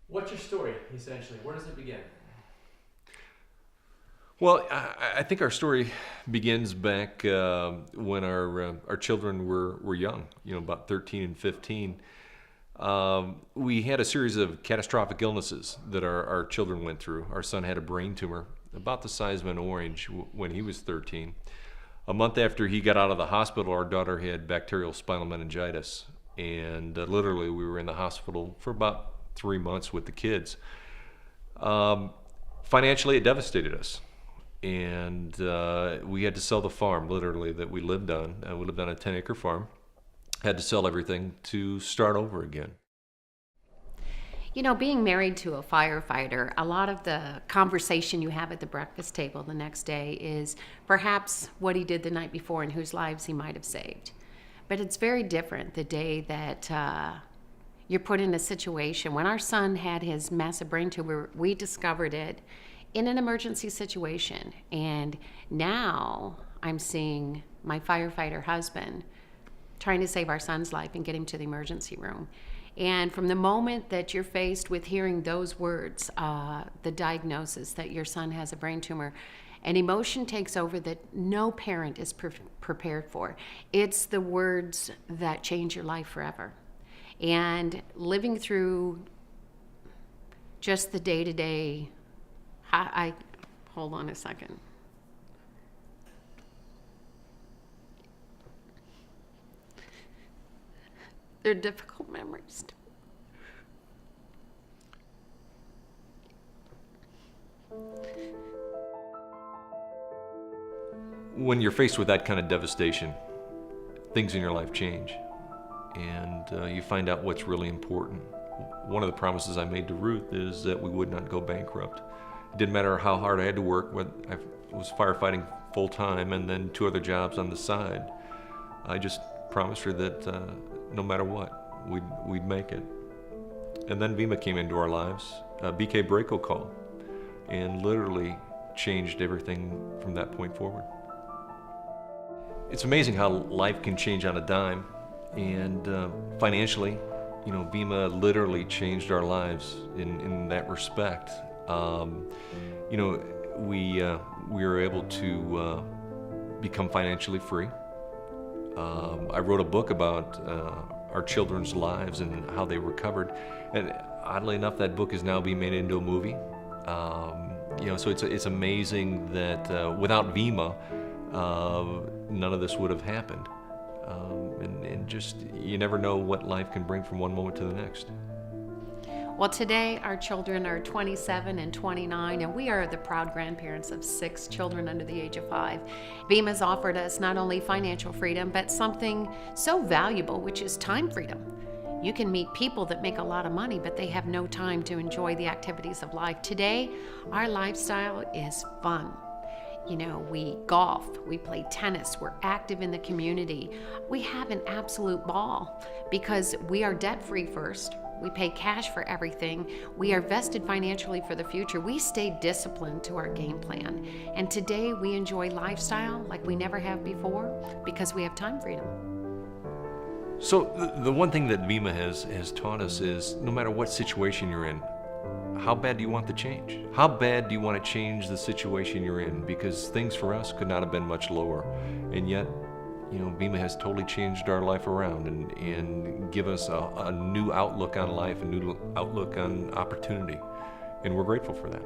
What's your story, essentially? Where does it begin? Well, I think our story begins back when our children were young, about 13 and 15. We had a series of catastrophic illnesses that our children went through. Our son had a brain tumor about the size of an orange when he was 13. A month after he got out of the hospital, our daughter had bacterial spinal meningitis. And literally, we were in the hospital for about 3 months with the kids. Financially, it devastated us. And we had to sell the farm, literally, that we lived on. We lived on a 10-acre farm. Had to sell everything to start over again. You know, being married to a firefighter, a lot of the conversation you have at the breakfast table the next day is perhaps what he did the night before and whose lives he might have saved. But it's very different the day that you're put in a situation. When our son had his massive brain tumor, we discovered it in an emergency situation. And now I'm seeing my firefighter husband trying to save our son's life and get him to the emergency room. And from the moment that you're faced with hearing those words, the diagnosis that your son has a brain tumor, an emotion takes over that no parent is prepared for. It's the words that change your life forever. And living through just the day-to-day, I hold on a second. They're difficult memories. When you're faced with that kind of devastation, things in your life change. And you find out what's really important. One of the promises I made to Ruth is that we would not go bankrupt. It didn't matter how hard I had to work. I was firefighting full time and then 2 other jobs on the side. I just promised her that no matter what, we'd make it. And then Vemma came into our lives, a BK Braco call, and literally changed everything from that point forward. It's amazing how life can change on a dime, and financially, Vemma literally changed our lives in that respect. We were able to become financially free. I wrote a book about our children's lives and how they recovered, and oddly enough, that book is now being made into a movie. So it's amazing that without Vemma, none of this would have happened. And just, you never know what life can bring from one moment to the next. Well, today our children are 27 and 29, and we are the proud grandparents of 6 children under the age of 5. Vemma's offered us not only financial freedom, but something so valuable, which is time freedom. You can meet people that make a lot of money, but they have no time to enjoy the activities of life. Today, our lifestyle is fun. We golf, we play tennis, we're active in the community. We have an absolute ball because we are debt-free first. We pay cash for everything. We are vested financially for the future. We stay disciplined to our game plan. And today we enjoy lifestyle like we never have before because we have time freedom. So the one thing that Vemma has taught us is no matter what situation you're in, how bad do you want the change? How bad do you want to change the situation you're in? Because things for us could not have been much lower. And yet, Vemma has totally changed our life around and give us a new outlook on life, a new outlook on opportunity. And we're grateful for that.